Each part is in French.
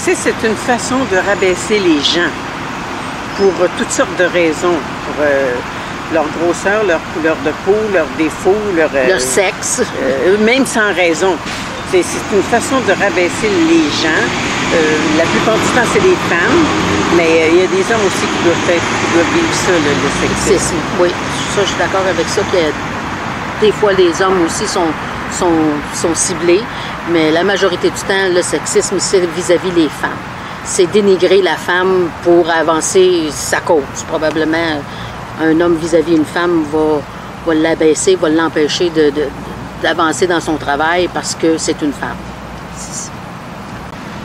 sexisme, c'est une façon de rabaisser les gens pour toutes sortes de raisons. Pour leur grosseur, leur couleur de peau, leurs défauts, leur sexe. Même sans raison. C'est une façon de rabaisser les gens. La plupart du temps, c'est des femmes, mais il y a des hommes aussi qui doivent vivre ça, le sexisme. Oui, ça, je suis d'accord avec ça, que des fois, les hommes aussi sont ciblés, mais la majorité du temps, le sexisme, c'est vis-à-vis les femmes. C'est dénigrer la femme pour avancer sa cause. Probablement, un homme vis-à-vis une femme va l'abaisser, va l'empêcher d'avancer dans son travail parce que c'est une femme.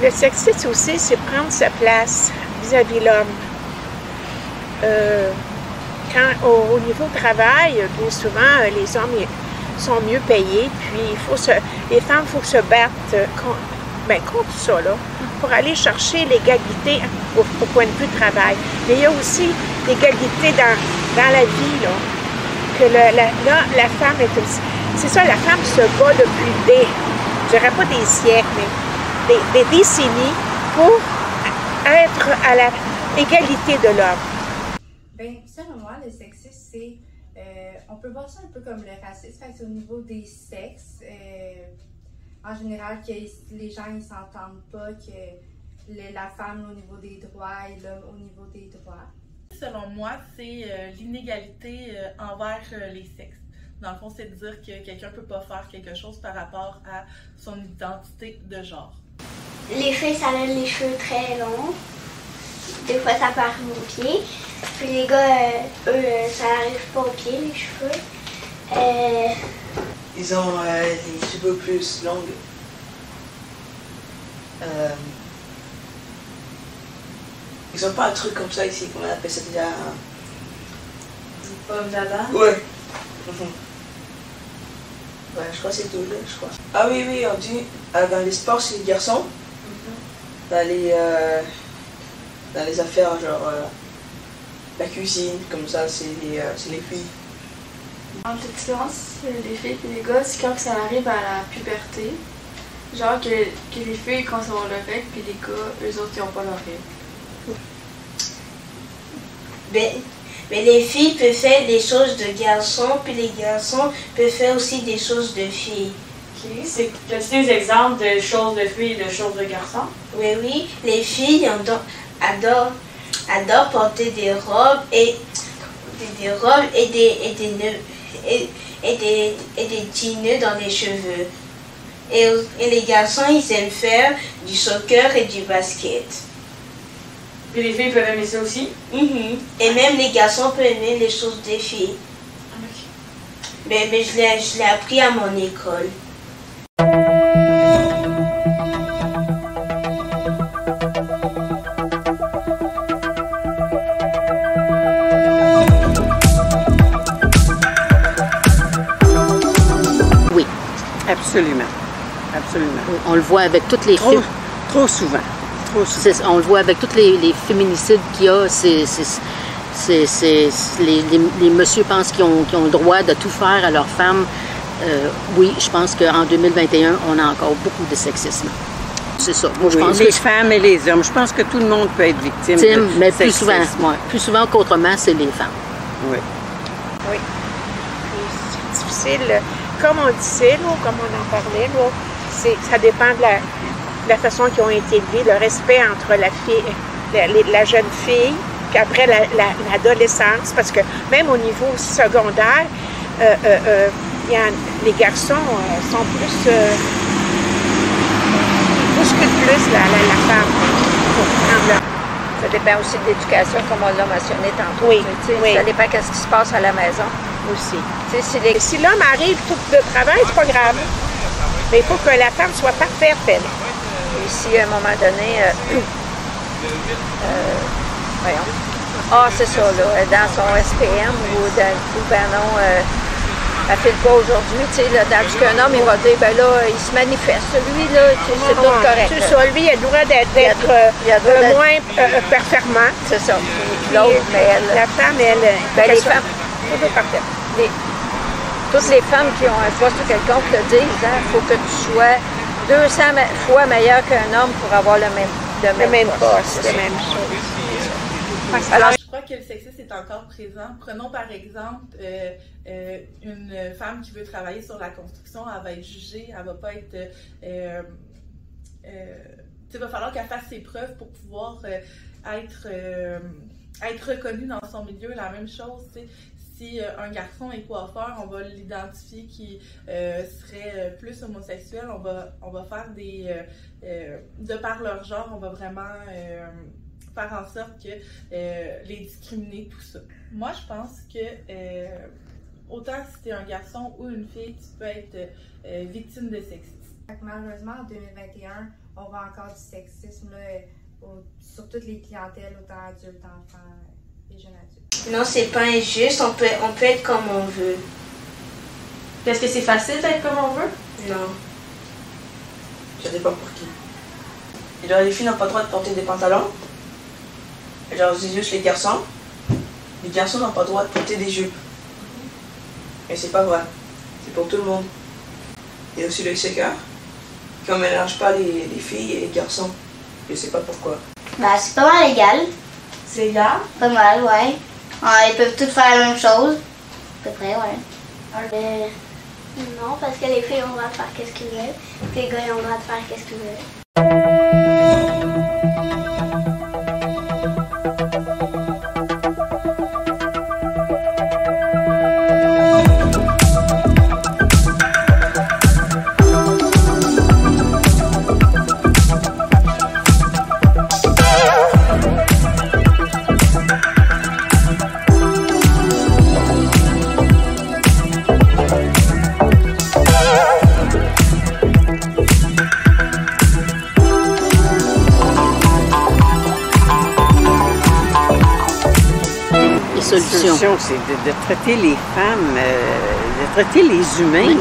Le sexisme aussi, c'est prendre sa place vis-à-vis l'homme. Au niveau travail, bien souvent, les hommes sont mieux payés, puis les femmes, il faut se battre contre ça, là, pour aller chercher l'égalité au point de vue du travail. Mais il y a aussi l'égalité dans la vie, là, que la femme est aussi... C'est ça, la femme se bat depuis je dirais pas des siècles, mais des décennies pour être à l'égalité de l'homme. Bien, selon moi, le sexisme, c'est... on peut voir ça un peu comme le racisme, c'est au niveau des sexes. En général, que les gens ne s'entendent pas, que la femme au niveau des droits et l'homme au niveau des droits. Selon moi, c'est l'inégalité envers les sexes. Dans le fond, c'est de dire que quelqu'un ne peut pas faire quelque chose par rapport à son identité de genre. Les filles, ça a les cheveux très longs. Des fois, ça peut arriver aux pieds. Puis les gars, eux, ça n'arrive pas aux pieds, les cheveux. Ils ont les cheveux plus longs. Ils ont pas un truc comme ça ici, qu'on appelle ça déjà... Pomme d'Adam? Ouais. Ouais, je crois que c'est tout là, je crois. Ah oui, on dit, dans les sports, c'est les garçons. Dans les affaires, genre la cuisine, comme ça, c'est les filles. En toute différence, les filles et les gars, c'est quand ça arrive à la puberté. Genre que les filles, quand ils ont leur règle, puis les gars, eux autres, ils n'ont pas leur règle. Mais les filles peuvent faire des choses de garçons, puis les garçons peuvent faire aussi des choses de filles. Ok. As-tu des exemples de choses de filles et de choses de garçons? Oui. Les filles adorent porter des robes et des nœuds et des petits nœuds dans les cheveux. Et les garçons, ils aiment faire du soccer et du basket. Et les filles peuvent aimer ça aussi? Et même les garçons peuvent aimer les choses des filles. Okay. Mais je l'ai appris à mon école. Oui. Absolument. On le voit avec toutes les filles. Trop souvent. On le voit avec tous les féminicides qu'il y a. Les messieurs pensent qu'ils ont le droit de tout faire à leurs femmes. Oui, je pense qu'en 2021, on a encore beaucoup de sexisme. C'est ça. Moi, je pense les femmes et les hommes. Je pense que tout le monde peut être victime de mais sexisme. plus souvent qu'autrement, c'est les femmes. Oui. C'est difficile. Comme on disait, là, comme on en parlait, là, ça dépend de la façon qu'ils ont été élevés, le respect entre la jeune fille, puis après l'adolescence, parce que même au niveau secondaire, les garçons sont plus... ils bousculent plus la femme pour prendre leur... Ça dépend aussi de l'éducation, comme on l'a mentionné tantôt. Oui. Ça dépend de ce qui se passe à la maison. Aussi. Si l'homme arrive tout de travail, c'est pas grave. Mais il faut que la femme soit parfaite, elle. Et si à un moment donné, voyons. C'est ça, là, dans son SPM ou ben non, elle file pas aujourd'hui, tu sais, tandis qu'un homme, il va dire, ben là, il se manifeste. Lui, là, c'est tout correct. C'est ça, lui, il a le droit d'être moins performant. C'est ça. L'autre, mais elle... La femme, elle... les femmes... Toutes les femmes qui ont un poste quelconque te disent, il faut que tu sois 200 fois meilleur qu'un homme pour avoir le le même poste, la même chose. Alors, je crois que le sexisme est encore présent. Prenons par exemple une femme qui veut travailler sur la construction, elle va être jugée, elle va pas être... il va falloir qu'elle fasse ses preuves pour pouvoir être reconnue dans son milieu. La même chose, si un garçon est coiffeur, on va l'identifier qui serait plus homosexuel, on va faire des... de par leur genre, on va vraiment faire en sorte que les discriminer, tout ça. Moi, je pense que autant si tu es un garçon ou une fille, tu peux être victime de sexisme. Malheureusement, en 2021, on voit encore du sexisme là, sur toutes les clientèles, autant adultes, enfants et jeunes adultes. Non, c'est pas injuste, on peut être comme on veut. Est-ce que c'est facile d'être comme on veut? Non. Ça dépend pour qui. Et genre, les filles n'ont pas le droit de porter des pantalons. Et genre, c'est juste les garçons. Les garçons n'ont pas le droit de porter des jupes. Et c'est pas vrai. C'est pour tout le monde. Il y a aussi le sécart. Qu'on mélange pas les filles et les garçons. Je sais pas pourquoi. Bah, c'est pas mal égal. C'est égal? Pas mal, ouais. Ils peuvent tous faire la même chose. À peu près, ouais. Non, parce que les filles ont le droit de faire qu'est-ce qu'ils veulent. Puis les gars, ils ont le droit de faire qu'est-ce qu'ils veulent. La solution, c'est de traiter les femmes, de traiter les humains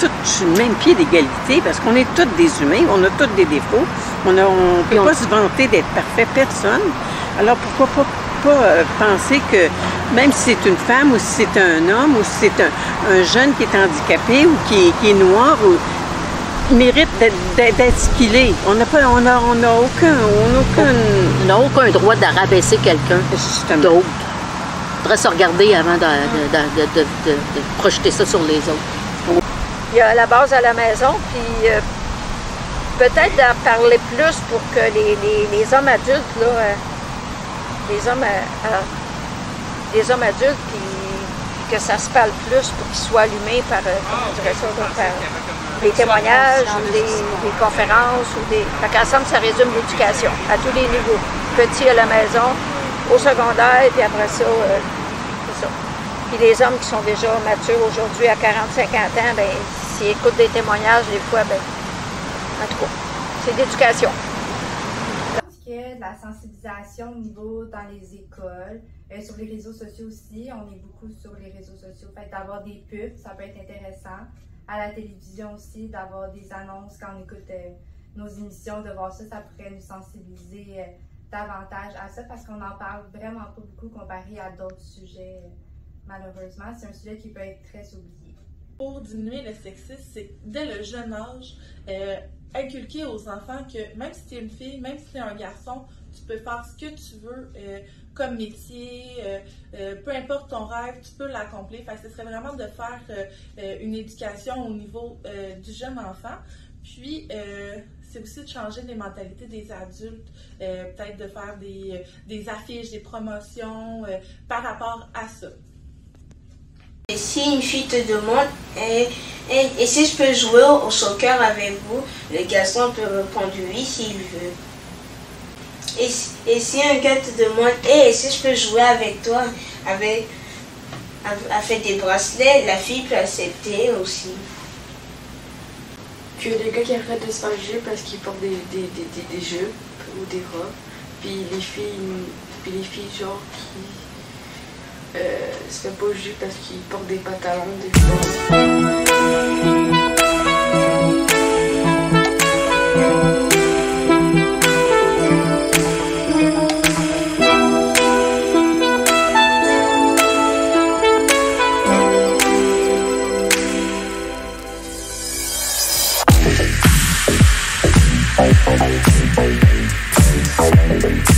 tous sur le même pied d'égalité, parce qu'on est tous des humains, on a tous des défauts, on ne peut pas se vanter d'être parfait, personne. Alors pourquoi pas penser que même si c'est une femme, ou si c'est un homme, ou si c'est un jeune qui est handicapé, ou qui est noir, il mérite d'être ce qu'il est. On n'a aucun droit de rabaisser quelqu'un d'autre. Il faudrait se regarder avant de projeter ça sur les autres. Il y a la base à la maison, puis peut-être d'en parler plus pour que les hommes adultes, là, les hommes adultes, puis que ça se parle plus pour qu'ils soient allumés par, par des témoignages ou des conférences. Fait qu'ensemble, ça résume l'éducation à tous les niveaux. Petit à la maison, au secondaire, puis après ça, c'est ça. Puis les hommes qui sont déjà matures aujourd'hui à 40-50 ans, bien, s'ils écoutent des témoignages, des fois, bien, en tout cas, c'est d'éducation. Je pense qu'il y a de la sensibilisation au niveau dans les écoles, sur les réseaux sociaux aussi. On est beaucoup sur les réseaux sociaux. Fait d'avoir des pubs, ça peut être intéressant. À la télévision aussi, d'avoir des annonces quand on écoute nos émissions, de voir ça, ça pourrait nous sensibiliser davantage à ça parce qu'on n'en parle vraiment pas beaucoup comparé à d'autres sujets. Malheureusement, c'est un sujet qui peut être très oublié. Pour diminuer le sexisme, c'est dès le jeune âge, inculquer aux enfants que même si tu es une fille, même si tu es un garçon, tu peux faire ce que tu veux comme métier, peu importe ton rêve, tu peux l'accomplir. Fait que ce serait vraiment de faire une éducation au niveau du jeune enfant. Puis, c'est aussi de changer les mentalités des adultes, peut-être de faire des affiches, des promotions par rapport à ça. Et si une fille te demande, et si je peux jouer au soccer avec vous, le garçon peut répondre oui s'il veut. Et si un gars te demande, et si je peux jouer avec toi, à faire des bracelets, la fille peut accepter aussi. Puis il y a des gars qui arrêtent de se faire juger parce qu'ils portent des jupes ou des robes. Puis les filles genre qui se fait pas juger parce qu'ils portent des pantalons des fois. Bye.